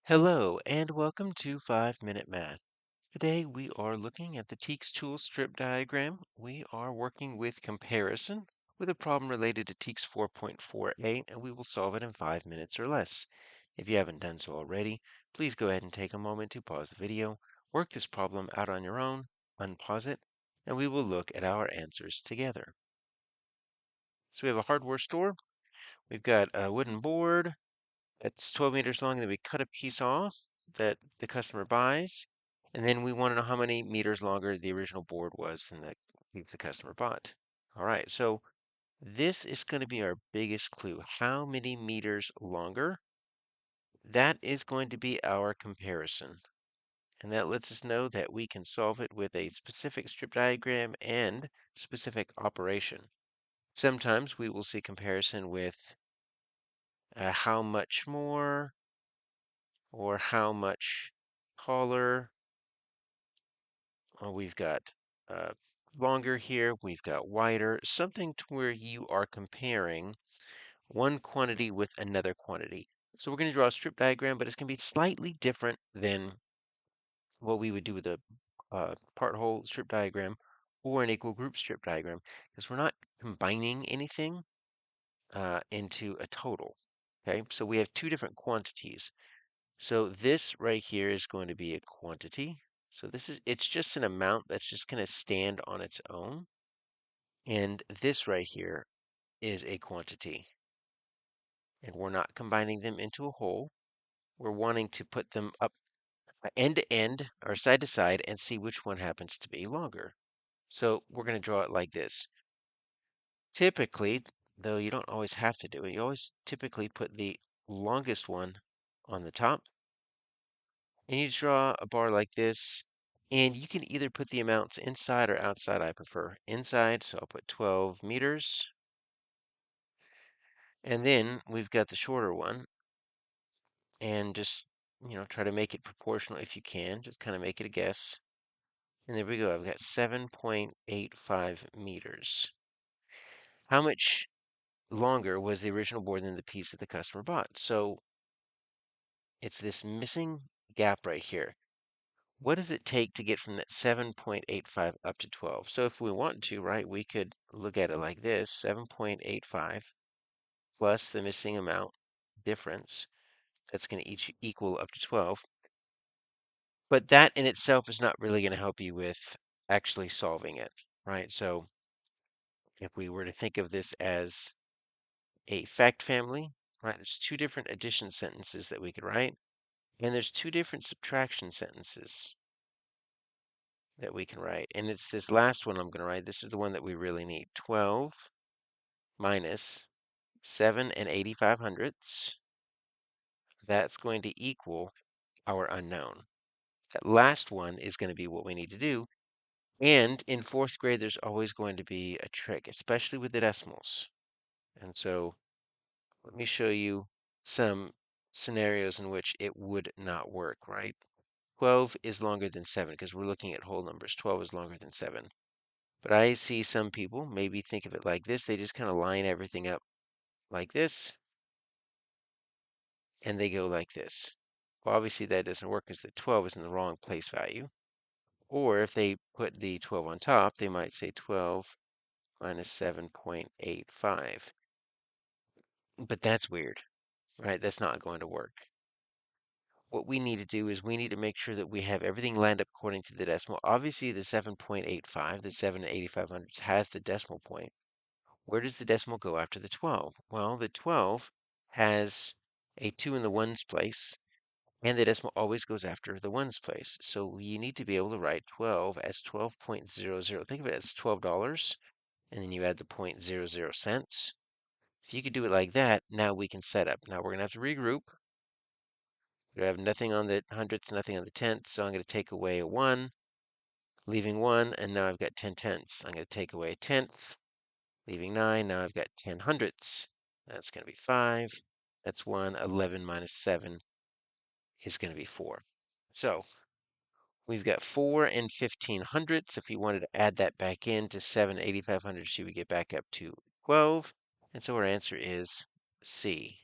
Hello and welcome to 5 Minute Math. Today we are looking at the TEKS tool strip diagram. We are working with comparison with a problem related to TEKS 4.48 and we will solve it in 5 minutes or less. If you haven't done so already, please go ahead and take a moment to pause the video, work this problem out on your own, unpause it, and we will look at our answers together. So we have a hardware store. We've got a wooden board, it's 12 meters long, and then we cut a piece off that the customer buys, and then we want to know how many meters longer the original board was than the customer bought. All right, so this is going to be our biggest clue. How many meters longer? That is going to be our comparison. And that lets us know that we can solve it with a specific strip diagram and specific operation. Sometimes we will see comparison with how much more or how much taller. We've got longer here, we've got wider, something to where you are comparing one quantity with another quantity. So we're going to draw a strip diagram, but it's going to be slightly different than what we would do with a part whole strip diagram or an equal group strip diagram, because we're not combining anything into a total. Okay, so we have two different quantities. So this right here is going to be a quantity. So it's just an amount that's just going to stand on its own. And this right here is a quantity. And we're not combining them into a whole. We're wanting to put them up end to end or side to side and see which one happens to be longer. So we're going to draw it like this. Typically, though you don't always have to do it, you always typically put the longest one on the top. And you draw a bar like this, and you can either put the amounts inside or outside. I prefer inside, so I'll put 12 meters. And then we've got the shorter one, and just, try to make it proportional if you can. Just kind of make it a guess. And there we go. I've got 7.85 meters. How much longer was the original board than the piece that the customer bought? So it's this missing gap right here. What does it take to get from that 7.85 up to 12? So if we want to, right, we could look at it like this, 7.85 plus the missing amount difference. That's going to equal up to 12. But that in itself is not really going to help you with actually solving it, right? So if we were to think of this as a fact family, right, there's two different addition sentences that we could write, and there's two different subtraction sentences that we can write. And it's this last one I'm going to write. This is the one that we really need. 12 minus 7 and 85 hundredths. That's going to equal our unknown. That last one is going to be what we need to do. And in fourth grade, there's always going to be a trick, especially with the decimals. And so let me show you some scenarios in which it would not work, right? 12 is longer than 7 because we're looking at whole numbers. 12 is longer than 7. But I see some people maybe think of it like this. They just kind of line everything up like this, and they go like this. Well, obviously that doesn't work because the 12 is in the wrong place value. Or if they put the 12 on top, they might say 12 minus 7.85. But that's weird, right? That's not going to work. What we need to do is we need to make sure that we have everything lined up according to the decimal. Obviously, the 7.85, the 7 and 85 hundredths has the decimal point. Where does the decimal go after the 12? Well, the 12 has a 2 in the ones place, and the decimal always goes after the ones place. So you need to be able to write 12 as 12.00. Think of it as $12, and then you add the 0.00 cents. If you could do it like that, now we can set up. Now we're going to have to regroup. We have nothing on the hundredths, nothing on the tenths, so I'm going to take away a 1, leaving 1, and now I've got 10 tenths. I'm going to take away a tenth, leaving 9. Now I've got 10 hundredths. That's going to be 5. That's 1. 11 minus 7 is going to be 4. So we've got 4 and 15 hundredths. If you wanted to add that back in to 7 85 hundredths, you would get back up to 12. And so our answer is C.